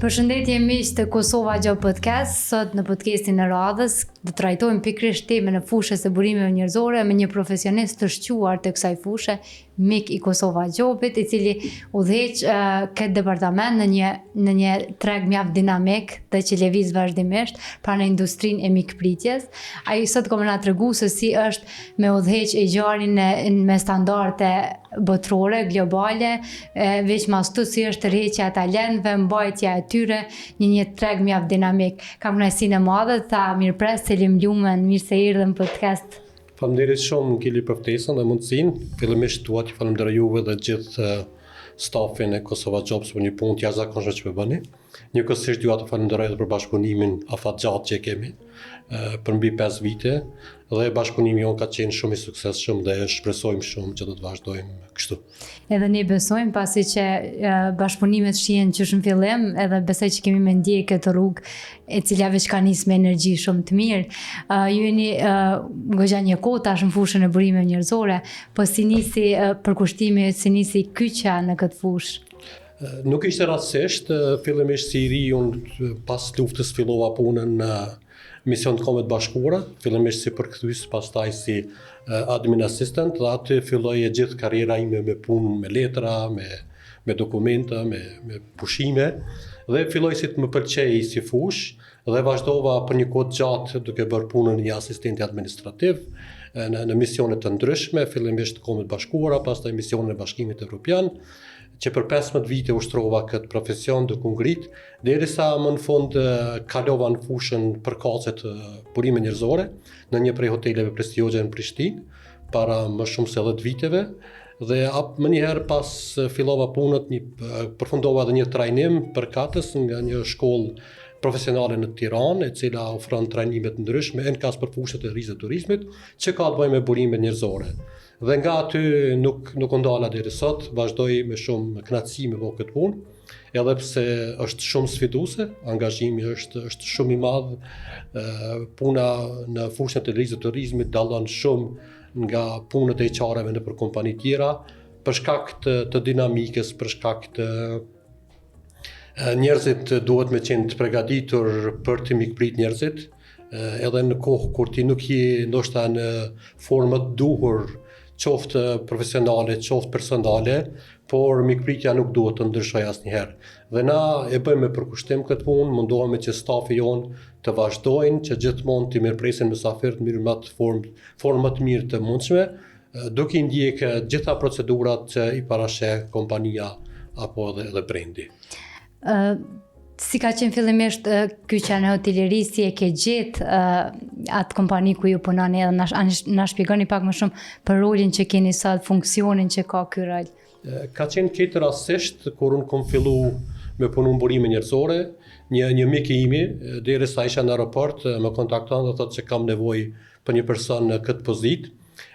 Përshëndetje miq të Kosova Gjo Podcast. Sot në podcastin e radhës do të trajtojmë pikërisht temën e fushës së burimeve njerëzore me një profesionist të shquar të kësaj fushë, mik i Kosova Gjopit, i cili udhëheq këtë departament në një treg mjaft dinamik dhe që lëviz vazhdimisht pranë industrinë e mikpritjes. Ai sot do na tregu se si është me udhëheq e gjarin me standarde botërore, globale, veç mas të si është rreqja e talentëve, mbajtja e tyre, një treg mjaft dinamik. Kam kënaqësinë e madhe, tha mirëpres Selim Lumen, mirë se erdhe në podcast. Faleminderit shumë Kili për ftesën dhe mundësinë. Fillimisht dua t'ju falenderoj juve dhe gjithë stafin e Kosova Jobs për një punë të jashtëzakonshme që bëni. Njëkohësisht dua të falenderoj edhe për bashkëpunimin afatgjatë që kemi për mbi 5 vite dhe bashkëpunimi jonë ka qenë shumë i suksesshëm dhe shpresojmë shumë që do të vazhdojmë kështu. Edhe ne besojmë pasi që bashkëpunimet shihen qysh në fillim, edhe besoj që kemi me ndjek këtë rrugë e cila veç ka nisë me energji shumë të mirë. Ju jeni goxha një kohë tash në fushën e burimeve njerëzore, po si nisi përkushtimi, si nisi kyçja në këtë fushë? Nuk ishte rastësisht, fillimisht si i ri unë pas luftës fillova punën në Mision të Kombeve të Bashkuara, fillimisht si përkthyes, pastaj si admin assistant, dhe aty filloi e gjithë karriera ime me punë me letra, me dokumenta, me pushime, dhe filloi si të më pëlqej si fushë dhe vazhdova për një kohë gjatë duke bërë punën një asistenti administrativ në misione të ndryshme, fillimisht të Kombeve të Bashkuara, pastaj misionin e Bashkimit Evropian, që për 15 vite ushtrova këtë profesion duke u ngrit, derisa më në fund kalova në fushën përkatëse të burimeve njerëzore në një prej hoteleve prestigjioze në Prishtinë para më shumë se 10 viteve, dhe më njëherë pas fillova punët, përfundova edhe një trajnim përkatës nga një shkollë profesionale në Tiranë, e cila ofron trajnime të ndryshme në kas për fushat e rrisë të turizmit, që ka të bëjë me burime njerëzore. Dhe nga aty nuk ndala deri sot, vazhdoj me shumë kënaqësi me bëu këtë punë, edhe pse është shumë sfiduese, angazhimi është shumë i madh, puna në fushën e rrisë të turizmit dallon shumë nga punët e HR-eve nëpër kompani tjera, për shkak të dinamikës, për shkak të njerëzit duhet me qenë të përgatitur për të mikprit njerëzit, edhe në kohë kur ti nuk je ndoshta në formë të duhur, qoftë profesionale, qoftë personale, por mikpritja nuk duhet të ndryshojë asnjëherë. Dhe na e bëjmë me përkushtim këtë punë, mundohemi që stafi jonë të vazhdojnë, që gjithmonë të mirëpresin mysafirët në formë më të mirë të mundshme, duke i ndjekë gjitha procedurat që i parasheh kompania apo edhe brendi. Si ka qenë fillimisht ky qenë hoteleri, si e ke gjetë atë kompani ku ju punoni edhe na shpjegoni pak më shumë për rolin që keni sot, funksionin që ka ky rol. Ka qenë këtë rastësisht kur unë kom fillu me punu në burime njerëzore, një mik i imi, derisa isha në aeroport, më kontakton dhe thotë që kam nevojë për një person në këtë pozitë.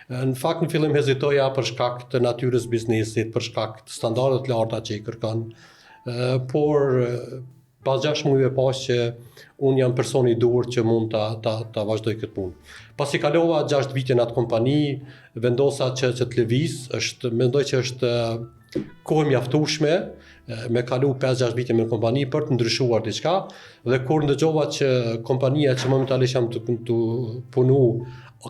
Në fakt në fillim hezitoja për shkak të natyrës biznesit, për shkak të standardet larta që i kërkon, por pas 6 muajve pas që unë jam personi i duhur që mund ta vazhdoj këtë punë. Pasi kalova 6 vite në atë kompani, vendosa që të lëviz, mendoj që është kohë mjaftueshme me kalu 5-6 vite me kompani për të ndryshuar diçka, dhe kur ndëgjova që kompania që momentalisht jam të punu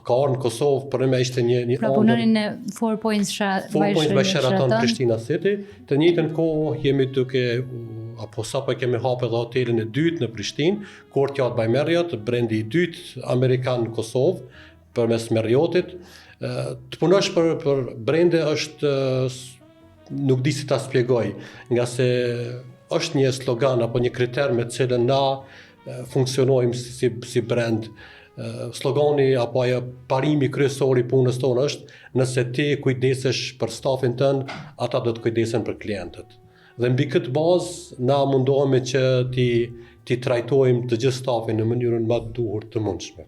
ka orë në Kosovë, për me ishte një pra punonin në 4 Points by Sheraton Prishtina City, të njëjtën kohë jemi duke apo sapo kemi hapur edhe hotelin e dytë në Prishtinë, Courtyard by Marriott, brendi i dytë amerikan në Kosovë përmes Marriottit. Të punosh për brende është nuk di si ta shpjegoj, nga se është një slogan apo një kriter me të cilën na funksionojmë si brand. Slogani apo ajo parimi kryesor i punës tonë është: nëse ti kujdesesh për stafin tënd, ata do të kujdesen për klientët. Dhe mbi këtë bazë na mundohemi që ti trajtojmë të gjithë stafin në mënyrën më të duhur të mundshme.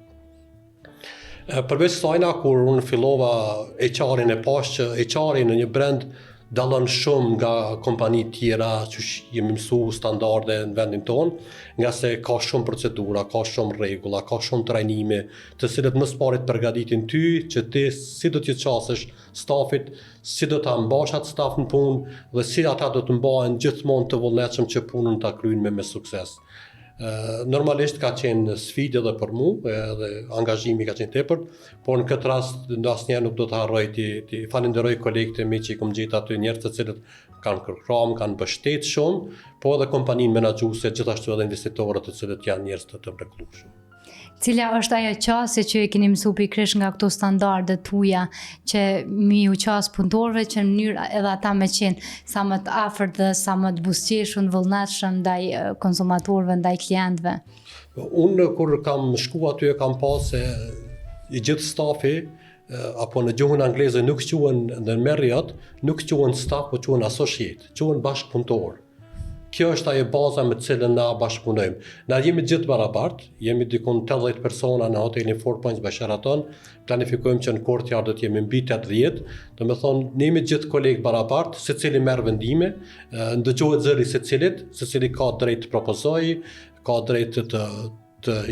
Përveç kësaj, kur unë fillova HR-in e pas, që HR-i në një brand dallon shumë nga kompani tjera që jemi mësu standarde në vendin tonë, nga se ka shumë procedura, ka shumë rregulla, ka shumë trajnime, të cilët më së pari përgatitin ty që ti si do t'ju qasësh stafit, si do ta mbash atë staf në punë dhe si ata do të mbahen gjithmonë të vullnetshëm që punën ta kryejnë me sukses. Normalisht ka qenë sfidë edhe për mua, edhe angazhimi ka qenë tepër, por në këtë rast asnjëherë nuk do të harroj ti falenderoj kolegët e mi që i kam gjetur aty, njerëz të cilët kanë kërkram, kanë mbështet shumë, po edhe kompaninë menaxhuese, gjithashtu edhe investitorët të cilët janë njerëz të mrekullueshëm. Cila është ajo qasje që e keni mësuar pikërisht nga këto standarde tuaja që mi u qas punëtorëve që në mënyrë edhe ata me qenë sa më të afërt dhe sa më të buzëqeshun, vullnetshëm ndaj konsumatorëve, ndaj klientëve? Unë kur kam shku aty kam pas se i gjithë stafi apo në gjuhën angleze nuk quhen në Marriott, nuk quhen staff, po quhen associate, quhen bashkëpunëtor. Kjo është ajo baza me të cilën na bashkëpunojmë. Na jemi gjithë barabartë, jemi dikon 80 persona në hotelin 4 Points by Sheraton, planifikojmë që në Courtyard do të jemi mbi 80, do të thonë ne jemi gjithë kolegë barabartë, secili merr vendime, ndëgjohet zëri secili ka drejt të propozojë, ka drejt të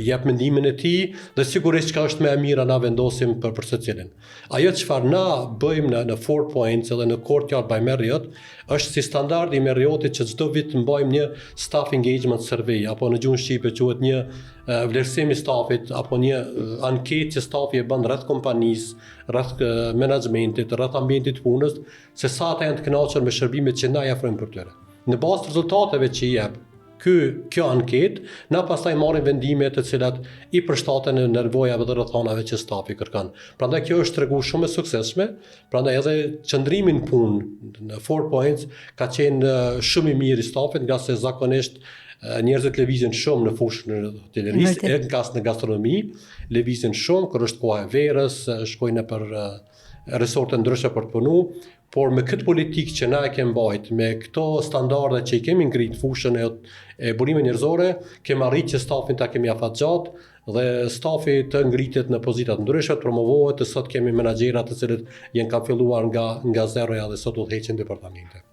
jep mendimin e tij dhe sigurisht që është më e mira na vendosim për secilin. Ajo çfarë na bëjmë në 4 Points edhe në Courtyard by Marriott është si standardi i Marriottit që çdo vit mbajmë një staff engagement survey, apo në gjuhën shqipe quhet një vlerësim i stafit, apo një anketë që stafi e bën rreth kompanisë, rreth menaxhmentit, rreth ambientit punës, se sa ata janë të kënaqur me shërbimet që na i ofrojmë për tyre. Në bazë të rezultateve që i jep kjo anketë, na pastaj marrim vendime të cilat i përshtaten në nevojave dhe rrethonave që stafi kërkon. Prandaj kjo është treguar shumë e suksesshme, prandaj edhe qëndrimi në punë në 4 Points ka qenë shumë i mirë i stafit, nga se zakonisht njerëzit lëvizin shumë në fushën e hotelerisë, në gastronomi, lëvizin shumë kur është koha e verës, shkojnë për resorte ndryshe për të punu, por me këtë politikë që na e kemi mbajt, me këto standarde që i kemi ngrit fushën e burimeve njerëzore, kemi arritur që stafin ta kemi afatgjat dhe stafi të ngritet në pozita të ndryshme, të promovohet, të sot kemi menaxhera të cilët janë ka filluar nga zeroja dhe sot udhëheqin departamente.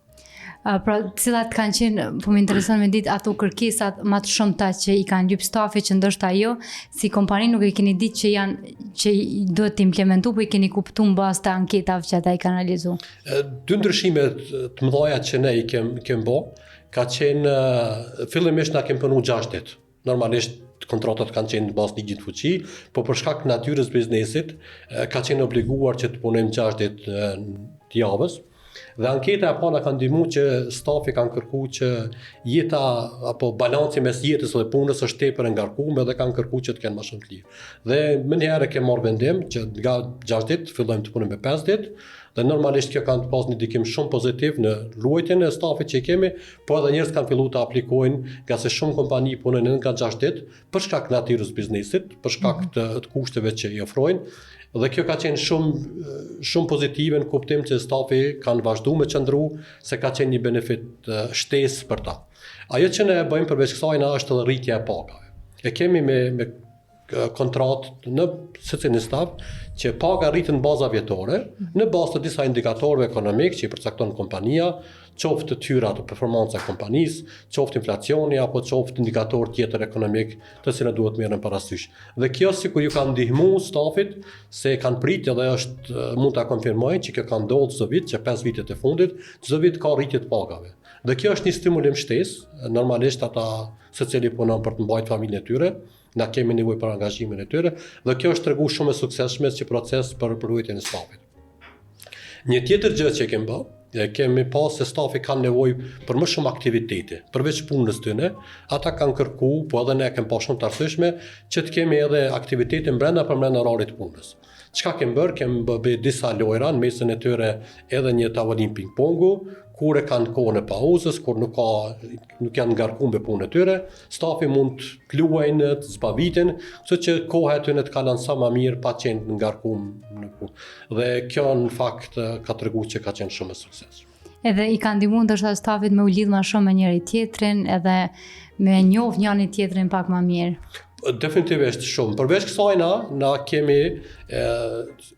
Pra, cilat kanë qenë, po më intereson me ditë ato kërkesat më të shumta që i kanë lyp stafi, që ndoshta jo, si kompani nuk e keni ditë që duhet të implementu, po i keni kuptuar mbas të anketave që ata i kanë realizuar. Dy ndryshime të mëdha që ne i kemi bë, ka qenë fillimisht na kemi punuar 6 ditë. Normalisht kontratat kanë qenë në bazë ligjit fuqi, po për shkak të natyrës biznesit ka qenë obliguar që të punojmë 6 ditë të javës. Dhe anketa e parë ka ndihmuar që stafi kanë kërkuar që jeta apo balanci mes jetës dhe punës është tepër e ngarkuar dhe kanë kërkuar që të kenë më shumë të lirë. Dhe më njëherë kemi marrë vendim që nga 6 ditë fillojmë të punojmë me 5 ditë dhe normalisht kjo kanë pas një ndikim shumë pozitiv në ruajtjen e stafit që i kemi, po edhe njerëz kanë filluar të aplikojnë, nga se shumë kompani punojnë nga 6 ditë për shkak të natyrës biznesit, për shkak të kushteve që i ofrojnë. Dhe kjo ka qenë shumë pozitive në kuptim që stafi kanë vazhduar me qëndru, se ka qenë një benefit shtesë për ta. Ajo që ne bëjmë përveç kësaj është edhe rritja e pagave. E kemi me kontratë në secilin staf që paga rritet në baza vjetore, në bazë të disa indikatorëve ekonomik që i përcakton kompania, qoftë të tyra të performanca e kompanisë, qoftë inflacioni apo qoftë indikator tjetër ekonomik të cilët duhet merren parasysh. Dhe kjo sikur ju ka ndihmuar stafit se kanë pritë dhe mund ta konfirmojnë që kjo ka ndodhur çdo vit, që 5 vitet e fundit, çdo vit ka rritje të pagave. Dhe kjo është një stimulim shtesë, normalisht ata secili punon për të mbajtur familjen e tyre, na kemi nevojë për angazhimin e tyre, dhe kjo është treguar shumë e suksesshme si proces për ruajtjen e stafit. Një tjetër gjë që kemi pas se stafi kanë nevojë për më shumë aktivitete, përveç punës tyne, ata kanë kërkuar, po edhe ne kemi pas shumë të arsyeshme, që të kemi edhe aktivitete brenda orarit të punës. Çka kemi bërë? Kemi bërë disa lojra, në mesin e tyre edhe një tavolinë ping-pongu, kur e kanë kohën e pauzës, kur nuk janë ngarkuar me punën e tyre, stafi mund të luajnë, të zbavitin, kështu që koha e tyre të kalon sa më mirë pa qenë ngarkuar në punë. Dhe kjo në fakt ka treguar që ka qenë shumë e suksesshme. Edhe i ka ndihmuar ndoshta stafit me u lidh më shumë me njëri tjetrin, edhe me njoh njëri tjetrin pak më mirë. Definitivisht shumë. Përveç kësaj na kemi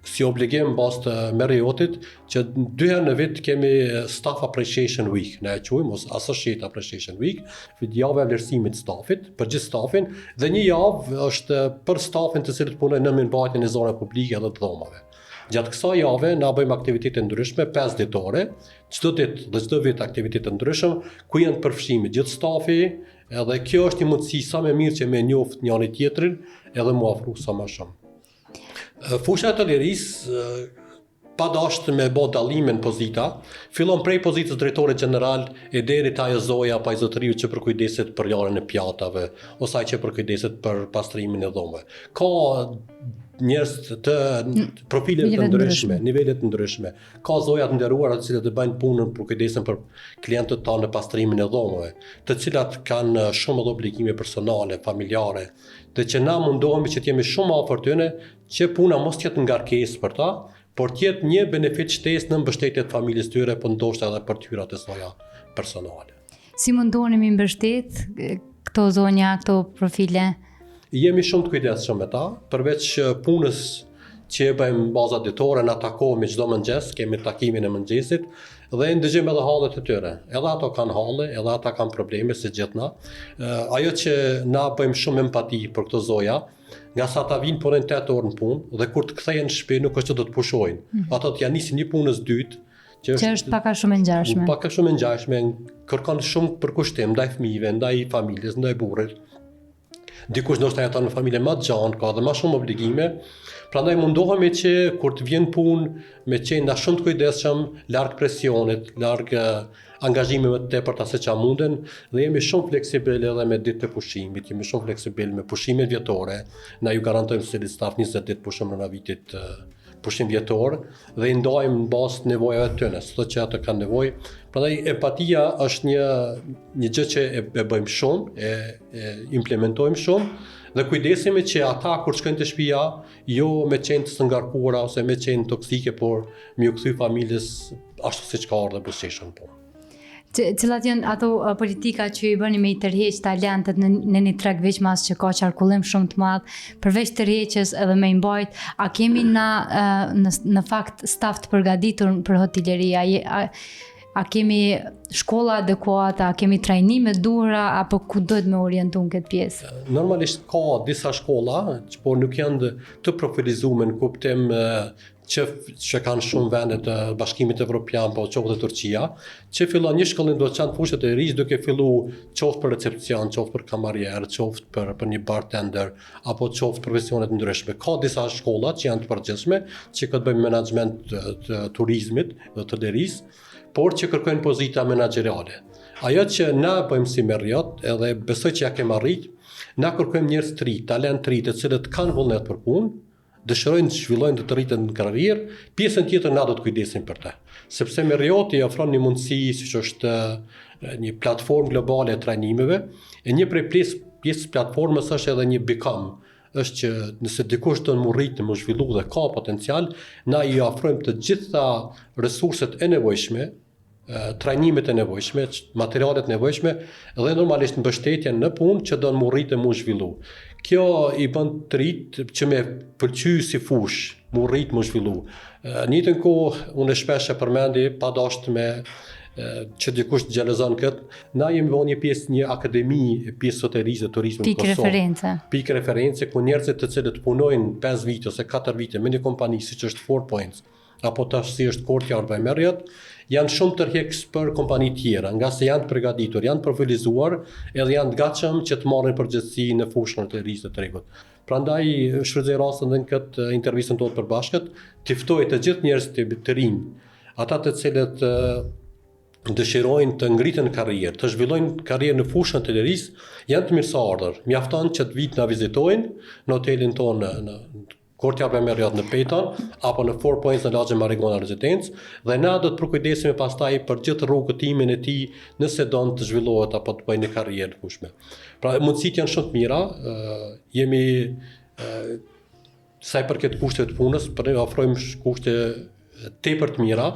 si obligim bazë të Marriotit që 2 herë në vit kemi Staff Appreciation Week, ne e quajmë ose Associate Appreciation Week, javë e vlerësimit të stafit, për gjithë stafin, dhe një javë është për stafin të cilët punojnë në mirëmbajtjen e zonave publike dhe të dhomave. Gjatë kësaj jave na bëjmë aktivitete ndryshme 5 ditore, çdo ditë dhe çdo vit aktivitete ndryshme ku janë përfshirë gjithë stafi, edhe kjo është një mundësi sa më mirë që me njoft njëri tjetrin edhe mu afru sa më shumë. Fusha e lirisë pa dashur me bë dallime në pozita, fillon prej pozitës drejtore general e deri te ajo zoja apo ai zotëriu që përkujdeset për larën e pjatave ose ai që përkujdeset për pastrimin e dhomave. Ka njerëz të profile të ndryshme, nivele të ndryshme. Ka zoja të nderuara të cilët bëjnë punën për kujdesen për klientët tanë në pastrimin e dhomave, të cilat kanë shumë edhe obligime personale, familjare, dhe që na mundohemi që të jemi shumë afër tyre, që puna mos jetë ngarkesë për ta, por të jetë një benefit shtesë në mbështetje të familjes tyre, por ndoshta edhe për tyrat e soja personale. Si mundoheni mi mbështet këto zonja, këto profile? Jemi shumë të kujdesshëm me ta, përveç punës që e bëjmë baza ditore, na takohemi çdo mëngjes, kemi takimin e mëngjesit dhe ndëgjojmë edhe hallet e tyre. Edhe ato kanë halle, edhe ata kanë probleme si gjithë na. Ajo që na bëjmë shumë empati për këto zoja, nga sa ata vinë punojnë 8 orë në punë dhe kur të kthehen në shtëpi nuk është që do të pushojnë. Ato të janë nisin një punës dytë, që është pak a shumë e ngjashme. Pak a shumë e ngjashme, kërkon shumë përkushtim ndaj fëmijëve, ndaj familjes, ndaj burrit. Dikush ndoshta jeton në familje më të gjatë, ka dhe më shumë obligime. Prandaj mundohemi që kur të vjen punë me qenë shumë të kujdesshëm, larg presionit, larg angazhimeve të tepërta se çfarë munden, dhe jemi shumë fleksibil edhe me ditë të pushimit, jemi shumë fleksibil me pushimet vjetore. Na ju garantojmë se staf 20 ditë pushim në vitit pushim vjetor dhe i ndajmë në bazë të nevojave të tyre, sado që ato kanë nevojë. Prandaj empatia është një gjë që e bëjmë shumë, e implementojmë shumë dhe kujdesemi që ata kur shkojnë te shtëpia, jo me qenë të ngarkuara ose me qenë toksike, por me u kthy familjes ashtu siç ka ardhur buzëqeshën po. Cilat janë ato politika që i bëni me i tërheq talentet në një treg veç mas që ka qarkullim shumë të madh, përveç tërheqjes edhe me i mbajt, a kemi në fakt staf të përgatitur për hoteleria? A kemi shkolla adekuate, a kemi trajnime duhura, apo ku duhet me orientu në këtë pjesë? Normalisht ka disa shkolla, por nuk janë të profilizuar në kuptim që kanë shumë vende të Bashkimit Evropian, po qoftë dhe Turqia, që fillon një shkollim doçent fushët e rish duke filluar qoftë për recepcion, qoftë për kamarier, qoftë për një bartender, apo qoftë profesione të ndryshme. Ka disa shkolla që janë të përgjithshme, që këtë bëjmë menaxhment të turizmit dhe të hotelerisë, por që kërkojnë pozita menaxheriale. Ajo që na bëjmë si Marriott, edhe besoj që ja kemi arrit, na kërkojmë njerëz të ri, talent të ri, të cilët kanë vullnet për punë, dëshirojnë të zhvillojnë të rriten në karrierë, pjesën tjetër na do të kujdesim për të. Sepse Marriott i ofron një mundësi siç është një platformë globale e trajnimeve, e një prej pjesë platformës është edhe një Become, është që nëse dikush do të murrit të më zhvillu dhe ka potencial, na i ofrojmë të gjitha resurset e nevojshme, trajnimet e nevojshme, materialet nevojshme dhe normalisht mbështetjen në punë që do të murrit të më zhvillu. Kjo i bën të rrit që me pëlqy si fush, murrit më zhvillu. Në njëjtën kohë unë shpesh e përmendi pa dashur me që dikush të xhelozon këtë, na jemi vënë një pjesë një akademi e pjesë hotelisë dhe turizmit në Kosovë. Pikë referencë ku njerëzit të cilët punojnë 5 vite ose 4 vite me një kompani siç është 4 Points apo tash si është Courtyard by Marriott, janë shumë tërheqës për kompani tjera, nga se janë të përgatitur, janë profilizuar edhe janë të gatshëm që të marrin përgjegjësi në fushën e hotelisë dhe tregut. Prandaj shfrytëzoj rastin në këtë intervistën tonë përbashkët, të ftoj të gjithë njerëzit të rinj, ata të cilët dëshirojnë të ngriten karrierë, të zhvillojnë karrierë në fushën e hotelisë, janë të mirëseardhur. Mjafton që të vitë na vizitojnë në hotelin tonë në Courtyard by Marriott në Peyton apo në 4 Points në lagje Marigona Residence, dhe na do të përkujdesemi pastaj për gjithë rrugëtimin e tij nëse don të zhvillohet apo të bëjë një karrierë të fushme. Pra mundësitë janë shumë të mira, jemi sa i përket kushteve të punës, për ne ofrojmë kushte tepër të mira,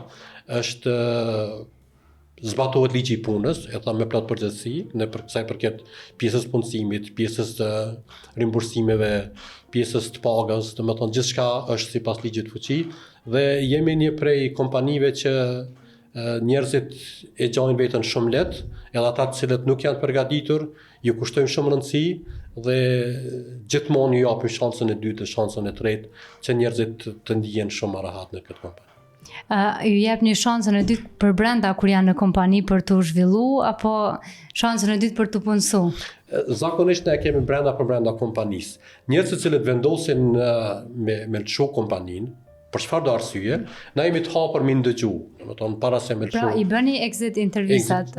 është zbatohet ligji i punës, e tha me plot përgjegjësi, në sa i përket pjesës punësimit, pjesës të rimbursimeve, pjesës të pagës, domethënë gjithçka është sipas ligjit fuqi, dhe jemi një prej kompanive që njerëzit e gjojnë veten shumë lehtë, edhe ata të cilët nuk janë përgatitur, ju kushtojmë shumë rëndësi dhe gjithmonë ju japim shansën e dytë, shansën e tretë, që njerëzit të ndihen shumë më rahat në këtë kompani. Ju jep një shansën e dytë për brenda kur janë në kompani për të zhvillu, apo shansën e dytë për të punësu? Zakonisht ne kemi brenda kompanisë. Njerëzit që cilët vendosin me lëshu kompaninë, për çfarë do arsye, na jemi të hapur me ndëgju, domethënë para se me lëshu. Pra i bëni exit intervistat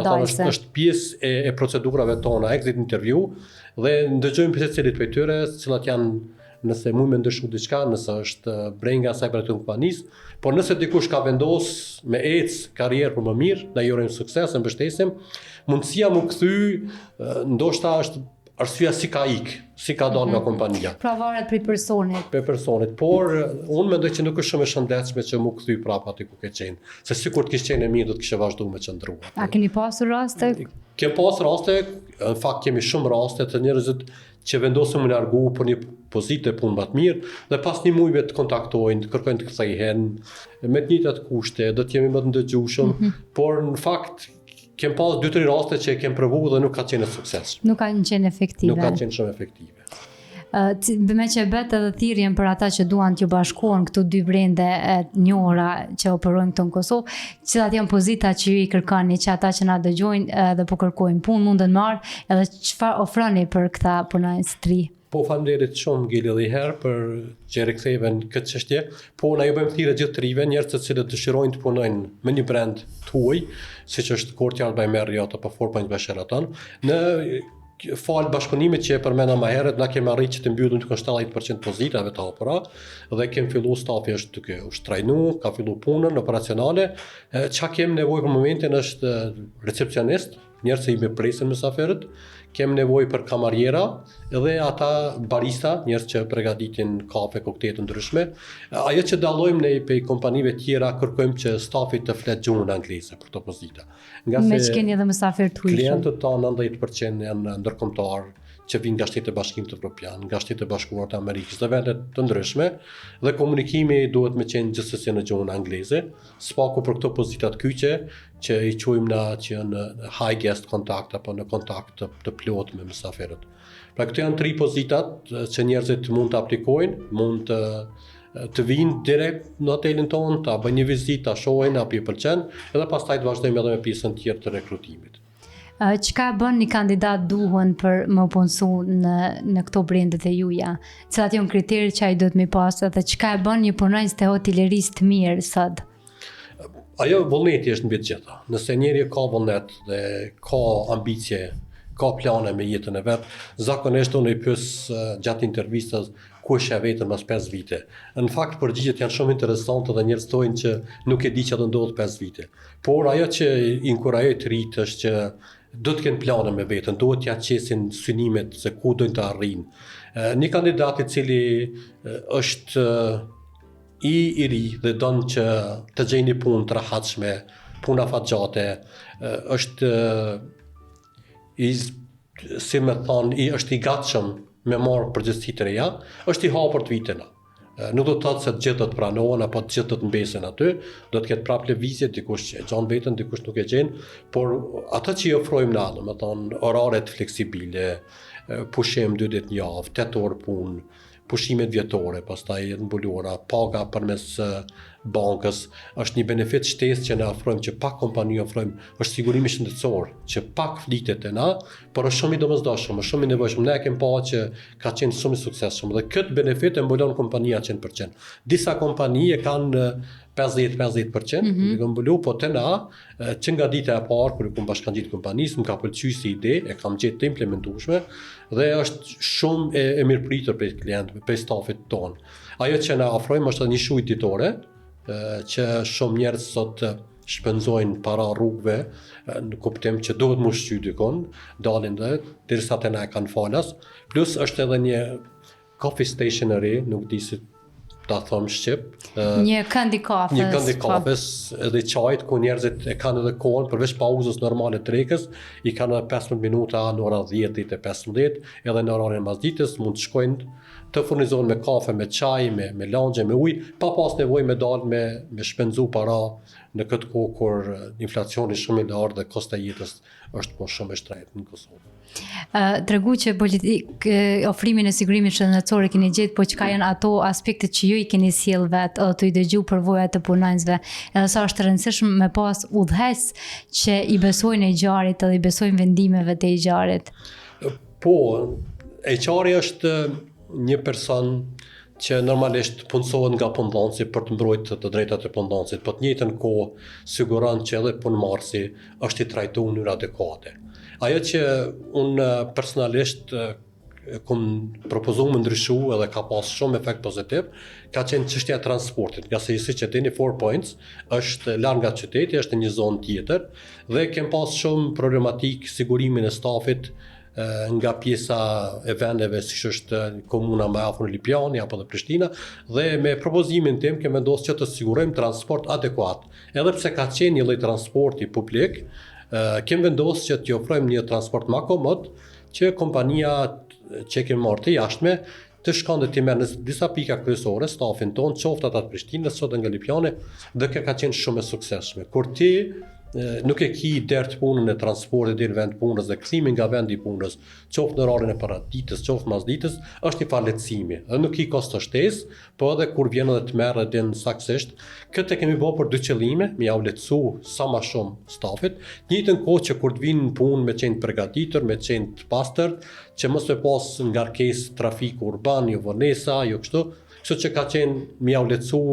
dalse. Është pjesë e procedurave tona, exit interview, dhe ndëgjojmë pse cilit prej tyre, cilat janë nëse mund me ndryshu diçka, nëse është brenga asaj për të kompanisë, por nëse dikush ka vendos me karrierë për më mirë, ne jurojmë sukses, e mbështesim, mundësia mu kthy ndoshta është arsyeja si ka si ka dalë nga kompania. Pra varet prej personit. Për personit, por unë mendoj që nuk është shumë e shëndetshme që mu kthy prapë aty ku ke qenë. Se sikur të kishe qenë e mirë do të kishe vazhduar me qëndruar. A keni pasur raste? Kemi pasur raste, në fakt kemi shumë raste të njerëzit që vendosen me largu për një pozitë punë më të mirë dhe pas një muajve të kontaktojnë, të kërkojnë të kthehen me të njëjtat kushte, do të jemi më të ndëgjueshëm, por në fakt kem pas 2-3 raste që kem provu dhe nuk ka qenë suksesshëm. Nuk kanë qenë efektive. Nuk kanë qenë shumë efektive. Me që bet edhe thirrjen për ata që duan t'ju bashkohen këto dy brende e njohura që operojnë këtu në Kosovë, cilat janë pozita që ju i kërkoni, që ata që na dëgjojnë dhe po kërkojnë punë mundën marr, edhe çfarë ofroni për këta punonjës të ri? Po faleminderit shumë Gili edhe herë për që riktheve në këtë çështje. Po na ju bëjmë thirrje gjithë të rive, njerëz të cilët dëshirojnë të punojnë me një brand tuaj, siç është Courtyard by Marriott apo 4 Points by Sheraton, në falë bashkëpunimit që e përmenda më herët, na kemi arritur që të mbyllim të 70% pozitave të hapura dhe kemi filluar stafi është duke u trajnu, ka filluar punën operacionale. Çka kemi nevojë për momentin është recepcionist, njerëz që i presin mysafirët, kemi nevojë për kamariera dhe ata barista, njerëz që përgatitin kafe, koktejle të ndryshme. Ajo që dallojmë ne prej kompanive tjera, kërkojmë që stafi të flet gjuhën angleze për këto pozita. Me që keni edhe mysafir të huajshëm. Klientët tonë 90% janë ndërkombëtar që vinë nga Shtetet e Bashkimit Evropian, nga Shtetet e Bashkuara të Amerikës dhe vende të ndryshme, dhe komunikimi duhet me qenë gjithsesi në gjuhën angleze, spaku për këto pozita të kyçe që i quajmë na që në high guest contact apo në kontakt të plotë me mysafirët. Pra këto janë 3 pozitat që njerëzit mund të aplikojnë, mund të vinë direkt në hotelin tonë, ta bëjnë një vizitë, ta shohin apo i pëlqen, edhe pastaj të vazhdojmë edhe me pjesën tjetër të rekrutimit. Çka bën një kandidat duhen për më punësu në këto brendet e juja? Cilat janë kriteret që ai duhet mi pas dhe çka e bën një punonjës të hotellerisë të mirë sot? Ajo vullneti është mbi të gjitha. Nëse njeri ka vullnet dhe ka ambicie, ka plane me jetën e vet, zakonisht unë i pyes gjatë intervistës ku është e vetën mas 5 vite. Në fakt përgjigjet janë shumë interesante dhe njerëz thonë që nuk e di që do ndodh 5 vite. Por ajo që inkurajoj të rinjt është që do të kenë plane me veten, duhet t'ja qesin synimet se ku dojnë të arrijnë. Një kandidat i cili është i ri dhe don që të gjejë një punë të rahatshme, puna fatgjate, është është i gatshëm me marrë përgjegjësi të reja, është i hapur të vitena. Nuk do të thotë se të gjithë do të pranohen apo të gjithë do të mbesen aty, do të ketë prapë lëvizje, dikush që e gjon veten, dikush nuk e gjen, por ato që i ofrojmë na, domethënë orare të fleksibile, pushim 2 ditë në javë, 8 orë punë, pushimet vjetore, pastaj mbuluara, paga përmes bankës, është një benefit shtesë që ne ofrojmë, që pak kompani ofrojmë, është sigurimi shëndetësor, që pak flitet e na, por është shumë i domosdoshëm, është shumë i nevojshëm. Ne e kemi pa që ka qenë shumë i suksesshëm dhe këtë benefit e mbulon kompania 100%. Disa kompani e kanë 50-50%, i kanë mbulu, po të na, që nga dita e parë, kur kam bashkangjit kompanisë, më ka pëlqyer si ide, e kam gjetë të implementueshme dhe është shumë e mirëpritur për klientëve, për stafit tonë. Ajo që na ofrojmë është një shujt ditore, që shumë njerëz sot shpenzojnë para rrugëve, në kuptim që duhet mu shqy dykon, dalin dhe, derisa të na e kanë falas, plus është edhe një coffee stationery, nuk di si ta thom shqip. Një kënd i kafes. Një kënd i kafes edhe çajit ku njerëzit e kanë edhe kohën përveç pauzës normale të drekës, i kanë edhe 15 minuta në ora 10 dite 15, edhe në orën e masditës mund të shkojnë të furnizohen me kafe, me çaj, me lanxhe, me ujë, pa pas nevojë me dalë me shpenzu para në këtë kohë kur inflacioni shumë i lartë dhe kosta e jetës është po shumë e shtrenjtë në Kosovë. Tregu që ofrimin e sigurimit shëndetësor e keni gjetë, po çka janë ato aspektet që ju i keni sjell vetë, të i dëgju përvojat të punonjësve, edhe sa është e rëndësishme me pas udhëheq që i besojnë HR-it edhe i besojnë vendimeve të HR-it. Po, HR-i është një person që normalisht punësohet nga punëdhënësi për të mbrojtur të drejtat e punëdhënësit, po të njëjtën kohë siguron që edhe punëmarrësi është i trajtuar në mënyrë adekuate. Ajo që unë personalisht kom propozuar më ndryshu edhe ka pas shumë efekt pozitiv, ka qenë çështja e transportit, nga se siç e dini 4 Points është larg nga qyteti, është në një zonë tjetër dhe kem pas shumë problematik sigurimin e stafit nga pjesa e vendeve siç është komuna më afër në Lipjani apo dhe Prishtina, dhe me propozimin tim kem vendosur që të sigurojmë transport adekuat. Edhe pse ka qenë një lloj transporti publik, kem vendosur që t'i ofrojmë një transport më komod, që kompania që kemi marrë të jashtme të shkon dhe t'i merr në disa pika kryesore stafin ton, qoftë ata të Prishtinës sot nga Lipjani, dhe kjo ka qenë shumë e suksesshme. Kur ti nuk e ki dert punën e transportit deri në vend punës dhe kthimin nga vendi i punës, qoftë në orën e paraditës, qoftë masditës, është një falëtësimi. Dhe nuk i kosto shtesë, po edhe kur vjen edhe të merr din saktësisht. Këtë kemi bërë për dy qëllime, me ia lehtësu sa më shumë stafit, në njëjtën kohë që kur të vinë në punë me qenë të përgatitur, me qenë të pastër, që mos të pas ngarkesë trafiku urban, jo vonesa, jo kështu, kështu që ka qenë me ia lehtësu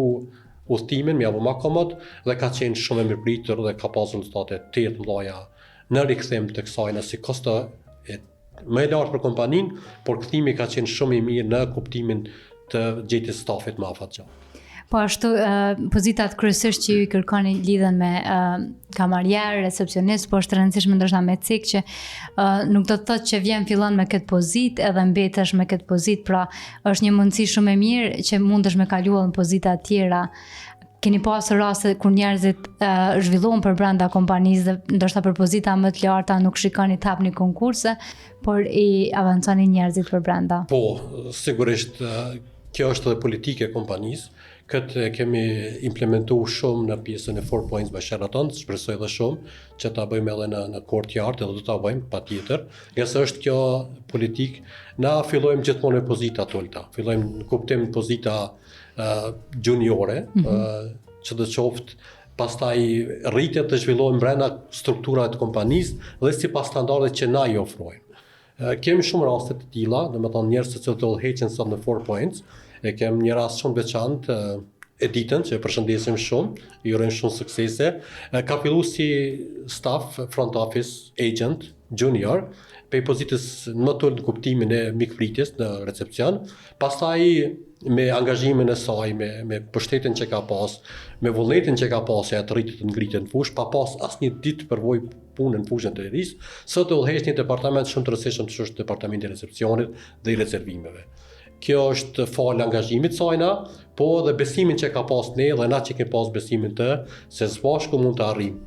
udhëtimin, më apo më komod, dhe ka qenë shumë e mirëpritur dhe ka pasur rezultate të mëdha në rikthim të kësaj, si kosto më e lartë për kompaninë, por kthimi ka qenë shumë i mirë në kuptimin të gjetjes stafit më afatgjat. Po ashtu, pozitat kryesisht që ju i kërkoni lidhen me kamarjer, recepcionist, po është rëndësishme ndoshta me cik që nuk do të thotë që fillon me këtë pozitë edhe mbetesh me këtë pozitë, pra është një mundësi shumë e mirë që mundesh me kaluar në pozita të tjera. Keni pasur raste kur njerëzit zhvillohen për brenda kompanisë dhe ndoshta për pozita më të larta nuk shikoni të hapni konkurse, por i avanconi njerëzit për brenda. Po, sigurisht kjo është edhe politike e kompanisë. Këtë kemi implementuar shumë në pjesën e 4 Points by Sheraton, shpresoj edhe shumë që ta bëjmë edhe në courtyard, edhe do ta bëjmë patjetër. Nga se është kjo politik, na fillojmë gjithmonë me pozita të ulta. Fillojmë në kuptim pozita juniore, që do qoftë pastaj rritjet të zhvillohen brenda strukturave të kompanisë dhe sipas standardeve që na i ofrojmë. Kemi shumë raste të tilla, domethënë njerëz që të udhëheqin sot në 4 Points. E kem një rast shumë veçantë, Editën, që e përshëndesim shumë, i urojmë shumë suksese. Ka filluar si staff front office agent junior, pe pozitës më të në kuptimin e mikpritjes në recepcion, pastaj me angazhimin e saj, me pushtetin që ka pas, me vullnetin që ka pas e atë rritet të ngritet në fushë, pa pas asnjë ditë përvoj punën në fushën të lirisë, sot e udhëheq një departament shumë të rëndësishëm që është departamenti i recepcionit dhe i rezervimeve. Kjo është falë angazhimit sajna, po dhe besimin që ka pas ne dhe na që kemi pas besimin të se zbashku mund të arrijmë.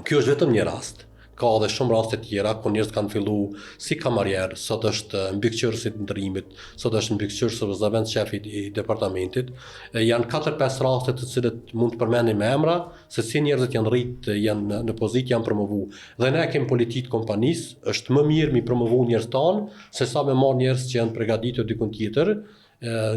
Kjo është vetëm një rast. Ka edhe shumë raste tjera ku njerëz kanë filluar si kamarjer, sot është mbikëqyrës i ndërimit, sot është mbikëqyrës ose zavend shefit i departamentit. Janë 4-5 raste të cilët mund të përmendim me emra, se si njerëzit janë rrit, janë në pozitë, janë promovu. Dhe ne kemi politikë kompanisë, është më mirë mi promovu njerëz tanë, se sa me marrë njerëz që janë përgatitur dikun tjetër,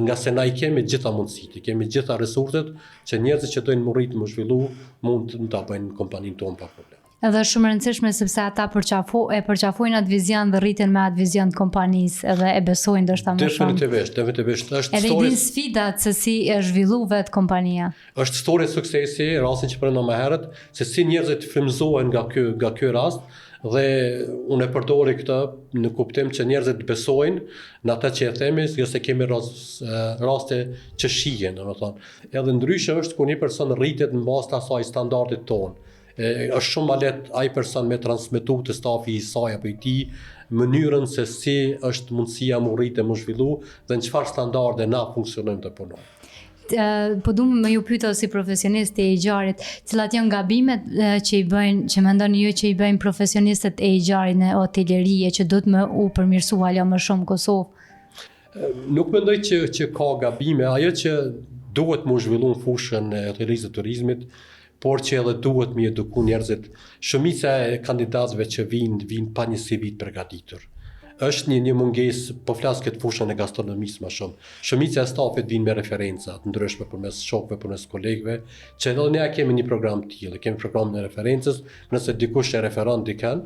nga se na i kemi gjitha mundësitë, kemi gjitha resurset që njerëzit që dojnë më rritë më zhvillu mund të bëjnë kompaninë tonë pa problem. Edhe shumë e rëndësishme sepse ata përqafojnë atë vizion dhe rriten me atë vizion të kompanisë edhe e besojnë ndoshta më shumë. Definitivisht. Është edhe i din sfidat se si e zhvillu vetë kompania. Është histori suksesi, rastin që përmendëm më herët, se si njerëzit frymëzohen nga ky rast dhe unë e përdori këtë në kuptim që njerëzit besojnë në ata që e themi, jo se kemi raste që shihen, domethënë. Edhe ndryshe është kur një person rritet në bazë të asaj standardit tonë. Është shumë ma lehtë ai person me transmetu të stafi i saj apo i tij mënyrën se si është mundësia më rritë më zhvillu dhe në çfarë standarde na funksionojmë të punojmë. Po du me ju pyeta si profesionist e HR-it, cilat janë gabimet që mendoni ju që i bëjnë profesionistët e HR-it në hotellerie që do të më u përmirësu hala më shumë Kosovë? Nuk mendoj që ka gabime, ajo që duhet më zhvillu në fushën e hotellerisë dhe turizmit, por që edhe duhet mi eduku njerëzit. Shumica e kandidatëve që vinë pa një CV të përgatitur. Është një mungesë, po flas këtë fushën e gastronomisë më shumë. Shumica e stafit vinë me referenca të ndryshme përmes shokëve, përmes kolegëve, që edhe ne kemi një program të tillë, kemi programin e referencës, nëse dikush e referon dikën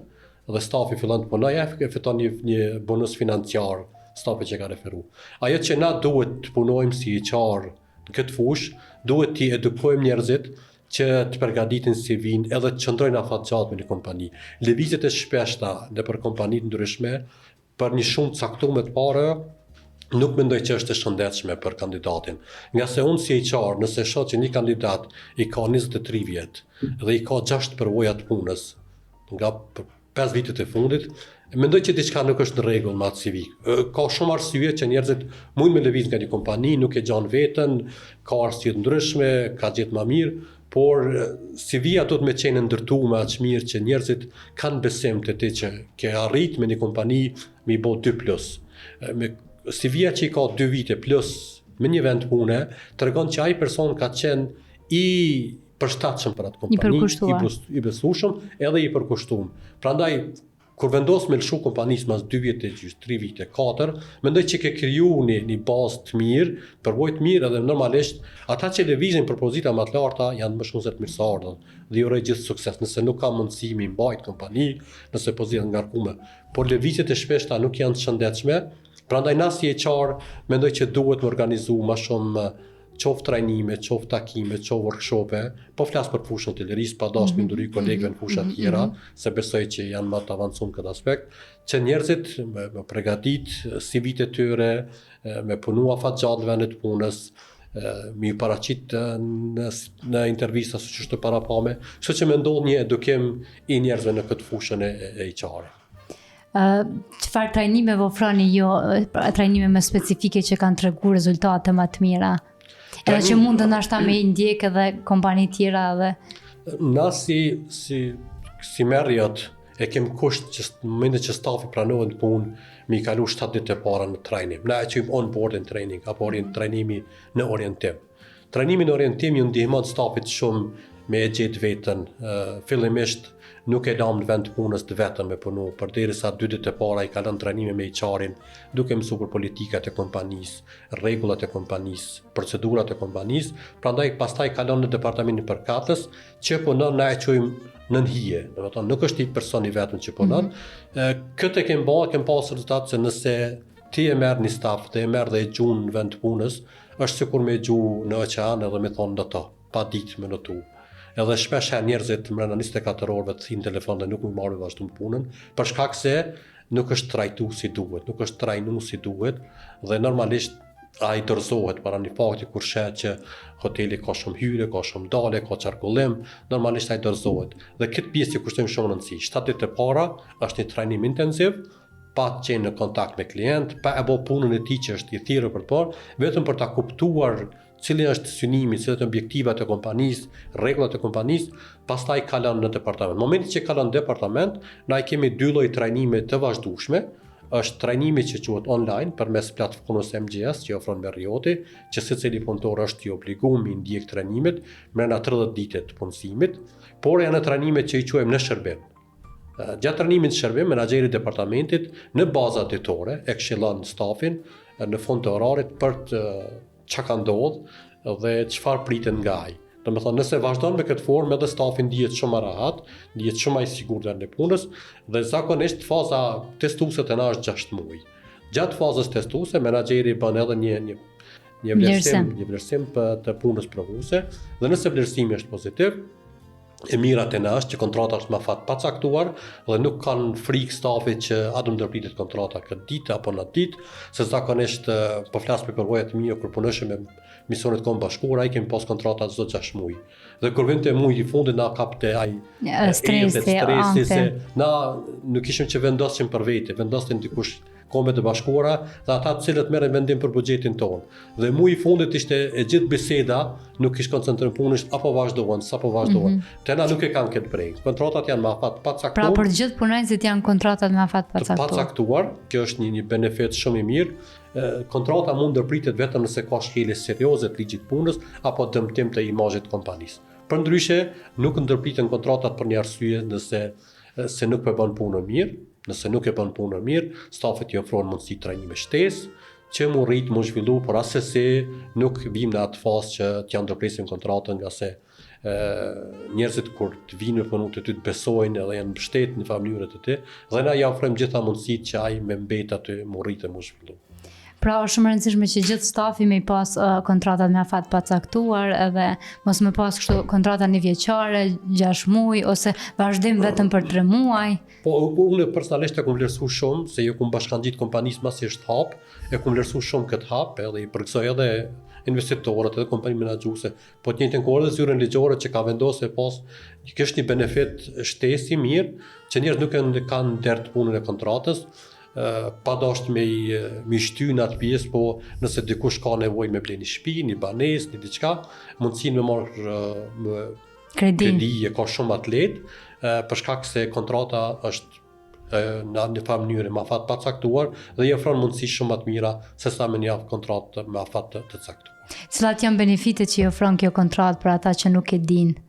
dhe stafi fillon të punojë, e fiton një bonus financiar stafi që ka referuar. Ajo që na duhet të punojmë si HR në këtë fushë, duhet të edukojmë njerëzit që të përgatitin CV-n edhe të qëndrojnë afatgjat me një kompani. Lëvizjet e shpeshta nëpër kompanitë ndryshme për një shumë caktuar të parë nuk mendoj që është e shëndetshme për kandidatin. Nga se unë si HR, nëse shoh që një kandidat i ka 23 vjet dhe i ka 6 përvoja të punës nga 5 vitet e fundit, mendoj që diçka nuk është në rregull me atë CV. Ka shumë arsye që njerëzit mund me lëviz nga një kompani, nuk e gjan veten, ka arsye të ndryshme, ka gjetë më mirë, por CV-ja do të me qenë ndërtuar me aq mirë që njerëzit kanë besim te ti që ke arrit me një kompani me i bë 2+. Me CV-ja që i ka 2 vite plus me një vend pune, tregon që ai person ka qenë i përshtatshëm për atë kompani, i besueshëm edhe i përkushtuar. Prandaj kur vendos me lëshu kompanisë mas 2 vite, 3 vite, 4, mendoj që ke kriju një bazë të mirë, përvojë të mirë edhe normalisht ata që lëvizin për pozita më të larta janë më shumë se të mirëseardhën dhe ju uroj gjithë sukses. Nëse nuk ka mundësi mi mbajt kompani, nëse pozita ngarkuar, por lëvizjet e shpeshta nuk janë të shëndetshme, prandaj na si HR mendoj që duhet të organizojmë më shumë qoftë trajnime, qoftë takime, qoftë workshope, po flas për fushën e hotellerisë, pa dashur me nduri kolegëve në fusha të tjera, se besoj që janë më të avancuar në këtë aspekt, që njerëzit me përgatit CV-t e tyre, me punu afatgjat në vendet punës, mi paraqit në intervista siç është parapame, kështu që më ndodh një edukim i njerëzve në këtë fushën e HR-it. Çfarë trajnimeve ofroni ju, trajnime më specifike që kanë treguar rezultate më të mira? Edhe që mund të nashta me i ndjek edhe kompani tjera edhe... Na si Marriott e kem kusht që në momentin që stafi pranohet në punë, mi kalu 7 ditë e para në trajnim. Na e quajmë onboarding training apo trajnimi në orientim. Trajnimi në orientim ju ndihmon stafit shumë me e gjetë veten, fillimisht nuk e lam në vend punës të vetëm me punu, përderisa 2 ditë e para i kalon trajnime me HR-in, duke mësuar për politikat e kompanisë, rregullat e kompanisë, procedurat e kompanisë, prandaj pastaj kalon në departamentin e përkatës, që punon na e quajmë nën hije, domethënë nuk është i person i vetëm që punon. Këtë kem pas rezultat se nëse ti e merr një staf dhe e merr dhe e gjun në vend punës, është sikur me gju në oqean edhe me thonë do to, pa ditë me notu. edhe shpesh herë njerëzit mbrenda 24 orëve të thinë telefon dhe nuk më marrin vazhdim punën, për shkak se nuk është trajtu si duhet, nuk është trajnu si duhet dhe normalisht ai dorëzohet para një fakti kur shet që hoteli ka shumë hyrje, ka shumë dalje, ka qarkullim, normalisht ai dorëzohet. Dhe këtë pjesë që kushtojmë shumë rëndësi. 7 ditë e para është një trajnim intensiv, pa të qenë në kontakt me klient, pa e bo punën e tij që është i thirrur për të parë, vetëm për ta kuptuar cili është synimi, cilat janë objektivat e kompanisë, rregullat e kompanisë, pastaj kalon në departament. Në momentin që kalon në departament, ne kemi 2 lloj trajnime të vazhdueshme. Është trajnimi që quhet online përmes platformës MGS që ofron Marrioti, që secili punëtor është i obliguar mi ndjek trajnimet brenda 30 ditë të punësimit, por janë trajnimet që i quajmë në shërbim. Gjatë trajnimit të shërbim, menaxheri i departamentit në baza ditore e këshillon stafin në fund të orarit për të çka ka ndodhur dhe çfarë pritet nga ai. Domethënë, nëse vazhdon me këtë formë, edhe stafi ndihet shumë rahat, ndihet shumë i sigurt në punës dhe zakonisht faza testuese të na është 6 muaj. Gjatë fazës testuese, menaxheri bën edhe një vlerësim të punës provuese dhe nëse vlerësimi është pozitiv, e mira të na është që kontrata është me fat pa caktuar dhe nuk kanë frikë stafi që a do ndërpritet kontrata këtë ditë apo në ditë, se zakonisht po flas për përvojat e mia kur punoshim me misionet kombë bashkuara, ai kemi pas kontrata çdo 6 muaj. Dhe kur vinte muaji i fundit na kapte ai stresi se na nuk kishim që vendosim për vete, vendosin dikush kombet e bashkuara dhe ata të cilët merren vendim për buxhetin tonë. Dhe muaji i fundit ishte e gjithë biseda, nuk kish koncentrim punës apo vazhduan, sapo vazhduan. Te na nuk e kanë këtë breng. Kontratat janë me afat pa caktuar. Pra për të gjithë punonjësit janë kontratat me afat pa caktuar. Pa caktuar, kjo është një benefit shumë i mirë. Kontrata mund ndërpritet vetëm nëse ka shkelje serioze të ligjit punës apo dëmtim të imazhit të kompanisë. Përndryshe, nuk ndërpriten kontratat për një arsye nëse nuk po bën punën mirë. Nëse nuk e bën punën mirë, stafit i ofron mundësi trajnimi shtesë, që mu rrit, mu zhvillu, por asesi nuk vim në atë fazë që t'ja ndërpresim kontratën, nga se njerëzit kur të vinë në punu të ty të besojnë edhe janë mbështet në mënyrë të ty, dhe na ja ofrojmë gjitha mundësit që ai me mbet aty mu rrit e mu zhvillu. Pra është shumë rëndësishme që gjithë stafi me pas kontratat me afat pa caktuar edhe mos me pas kështu kontrata një vjeçare, 6 muaj ose vazhdim vetëm për 3 muaj. Po unë personalisht e kum vlerësu shumë se ju kum bashkangjit kompanisë masi është hap, e kum vlerësu shumë këtë hap edhe i përgëzoj edhe investitorët edhe kompani menaxhuese, po të njëjtën kohë edhe zyrën ligjore që ka vendosur pas që është një benefit shtesë i mirë që njerëzit nuk kanë dert punën e kontratës. Pa dashur me shty në atë pjesë, po nëse dikush ka nevojë me ble një shtëpi, një banesë, një diçka, mundsinë me marrë kredi e ka shumë atlet, për shkak se kontrata është në një mënyrë me afat pa caktuar dhe i ofron mundësi shumë më të mira se sa me një kontratë me afat të caktuar. Cilat janë benefitet që i ofron kjo kontratë për ata që nuk e dinë?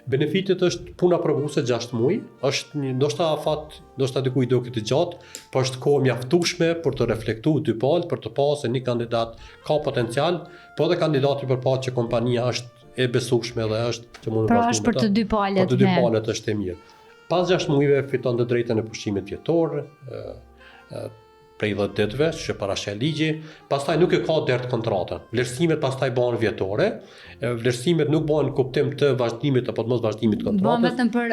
Benefitet është puna provuese 6 muaj, është ndoshta dikujt do këtë gjatë, por është kohë mjaftueshme për të reflektuar dy palë, për të pasur se një kandidat ka potencial, po edhe kandidati për pa që kompania është e besueshme dhe është që mund të vazhdojë. Pra është për të dy palët. Për të dy palët është e mirë. Pas 6 muajve fiton të drejtën e pushimit vjetor, prej 10 ditëve, që parashë ligji, pastaj nuk e ka dert kontratën. Vlerësimet pastaj bëhen vjetore, vlerësimet nuk bëhen kuptim të vazhdimit apo të mos vazhdimit të kontratës. Bëhen vetëm për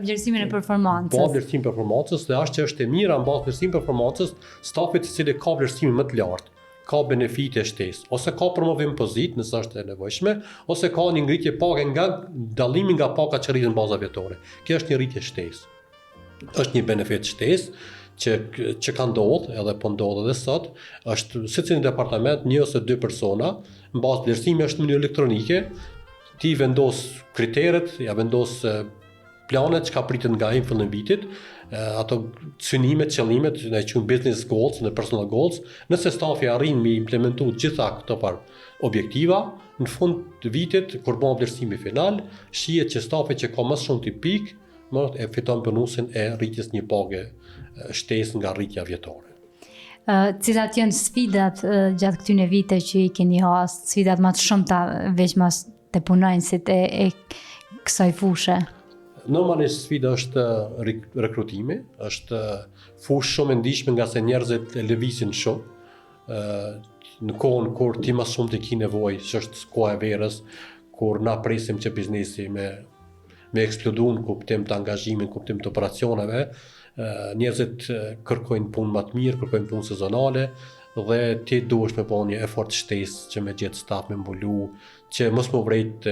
vlerësimin e performancës. Bëhen vlerësim performancës dhe që është e mira në bazë vlerësim performancës, stafit i cili ka vlerësimin më të lartë, ka benefite shtesë, ose ka promovim pozit nëse është e nevojshme, ose ka një ngritje pake nga dallimi nga paka që rritet në baza vjetore. Kjo është një rritje shtesë. Është një benefit shtesë që ka ndodhur edhe po ndodh edhe sot, është secili departament 1 ose 2 persona, në bazë vlerësimi është në mënyrë elektronike, ti vendos kriteret, ja vendos planet që ka pritet nga ai fillim vitit, ato synimet, qëllimet, ne quajmë business goals dhe personal goals, nëse stafi arrin me implementu gjitha këto objektiva, në fund të vitit kur bën vlerësimi final, shihet që stafi që ka më shumë tipik, e fiton bonusin e rritjes një page shtesë nga rritja vjetore. Cilat janë sfidat gjatë këtyre viteve që i keni has, sfidat më të shumta veç mas të punonjësit e kësaj fushë? Normalisht sfida është rekrutimi, është fushë shumë e ndihshme nga se njerëzit lëvizin shumë. Në kohën kur ti më shumë të ki nevojë, që është koha e verës, kur na presim që biznesi me me eksplodu në kuptim të angazhimit, në kuptim të operacioneve, njerëzit kërkojnë punë më të mirë, kërkojnë punë sezonale dhe ti duhesh me bëu një efort shtesë që me gjetë staf me mbulu, që mos më vrejt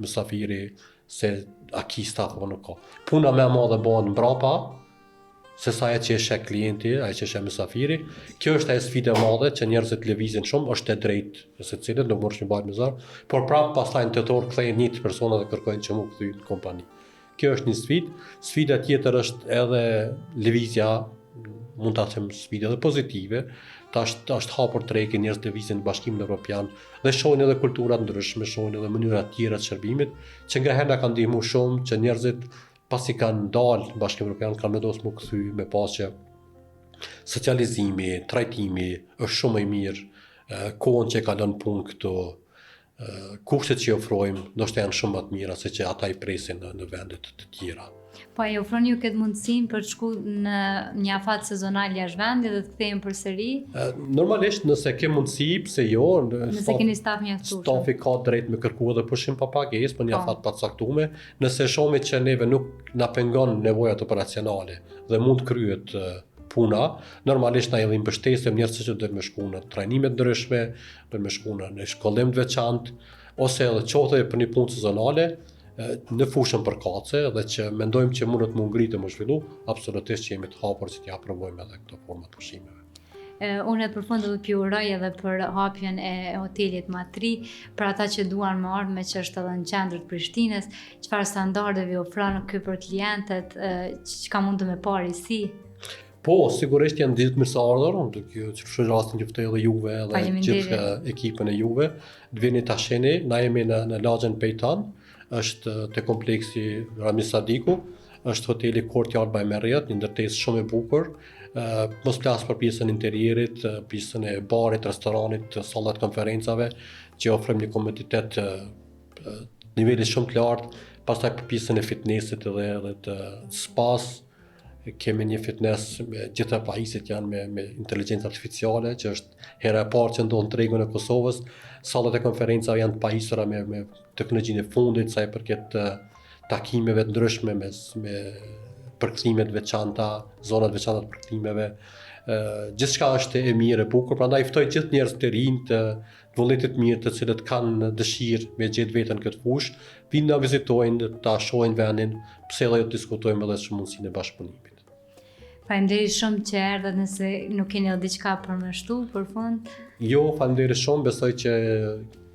mysafiri se a ki staf apo nuk ka. Puna më e madhe bëhen mbrapa, se sa ajo që e sheh klienti, ajo që e sheh mysafiri. Kjo është ajo sfida e madhe që njerëzit lëvizin shumë, është e drejtë secilët, nuk mund të bëhet me zor, por prapë pastaj në tetor kthehen 1 persona dhe kërkojnë që mu kthy në kompani. Kjo është një sfidë. Sfida tjetër është edhe lëvizja, mund ta them sfidë edhe pozitive. Është hapur tregi, njerëz lëvizin në Bashkimin Evropian dhe shohin edhe kultura të ndryshme, shohin edhe mënyra të tjera të shërbimit, që ngaherë na kanë ndihmuar shumë që njerëzit pasi kanë dalë në Bashkimin Evropian kanë vendosur më kthy me pas që socializimi, trajtimi është shumë më i mirë, kohën që ka lënë punë këtu, kushtet që i ofrojmë ndoshta janë shumë më të mira se që ata i presin në vendet të tjera. Po ai ofron ju këtë mundësinë për të shkuar në një afat sezonal jashtë vendit dhe të kthehen përsëri? Normalisht nëse ke mundësi, pse jo? Nëse keni staf mjaftueshëm. Stafi ka drejt me kërku edhe pushim pa pagesë, për një afat pa caktuar. Nëse shohim që neve nuk na pengon nevojat operacionale dhe mund kryhet puna, normalisht na i mbështesim njerëzit që do të shkojnë në trajnime të ndryshme, do të shkojnë në shkollim të veçantë ose edhe qoftë për një punë sezonale në fushën përkatëse dhe që mendojmë që mundet më ngritë më zhvillu, absolutisht që jemi të hapur që t'ja provojmë edhe këto forma të pushimeve. Unë për fund do t'ju uroj edhe për hapjen e hotelit Matri, për ata që duan më ardhme që është edhe në qendër të Prishtinës, çfarë standardeve ofron ky për klientët, çka mund të më parë si? Po, sigurisht janë gjithë mirëseardhur, unë do të shoj rastin që ftoj edhe juve edhe gjithë ekipën e juve, të vini ta shihni, na jemi në lagjen Pejtan, është te kompleksi Rami Sadiku, është hoteli Courtyard by Marriott, një ndërtesë shumë e bukur. Mos flas për pjesën e interierit, pjesën e barit, restoranit, sallat konferencave, që ofrojmë një komoditet niveli shumë të lartë, pastaj për pjesën e fitnessit edhe të spas. Kemi një fitness me gjitha pajisjet janë me inteligjencë artificiale, që është hera e parë që ndodh në tregun e Kosovës. Sallat e konferencave janë të pajisura me teknologjinë e fundit, sa i përket takimeve të ndryshme me përkthime të veçanta, zona të veçanta të përkthimeve. Gjithçka është e mirë e bukur, prandaj ftoj gjithë njerëz të rinj të vullnetit mirë, të cilët kanë dëshirë me gjetë veten këtë fushë, vinë na vizitojnë, ta shohin vendin, pse edhe të diskutojmë edhe shumë mundësinë e bashkëpunimit. Faleminderit shumë që erdhët, nëse nuk keni edhe diçka për më shtu për fund. Jo, faleminderit shumë, besoj që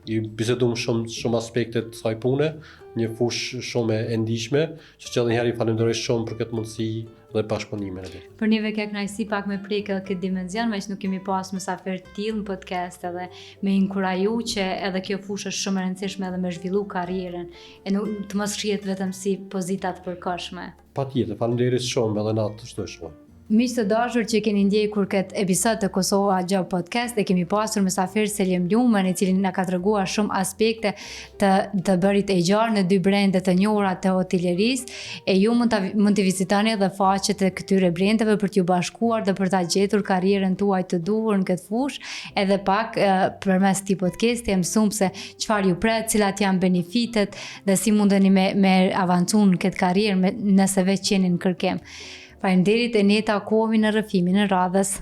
i bisedum shumë aspekte të kësaj pune, një fushë shumë e ndihshme, që edhe një herë i falenderoj shumë për këtë mundësi dhe bashkëpunimin e tij. Për neve ka kënaqësi pak me prek edhe këtë dimension, me që nuk kemi pas mysafir të tillë në podcast edhe me inkuraju që edhe kjo fushë është shumë e rëndësishme edhe me zhvillu karrierën e nuk të mos shihet vetëm si pozita të përkohshme. Patjetër, faleminderit shumë edhe na të shtoj shumë. Miq të dashur që keni ndjekur këtë episod të Kosova Job Podcast, dhe kemi pasur mysafir Selim Lumën, i cili na ka treguar shumë aspekte të bërit e gjarë në 2 brende të njohura të hotellerisë, e ju mund të vizitoni edhe faqet e këtyre brendeve për t'ju bashkuar dhe për ta gjetur karrierën tuaj të duhur në këtë fushë, edhe pak përmes këtij podcasti e mësuam se çfarë ju pret, cilat janë benefitet dhe si mundeni me avancu në këtë karrierë nëse vetë jeni në kërkim. Faleminderit, e ne takohemi në rrëfimin e radhës.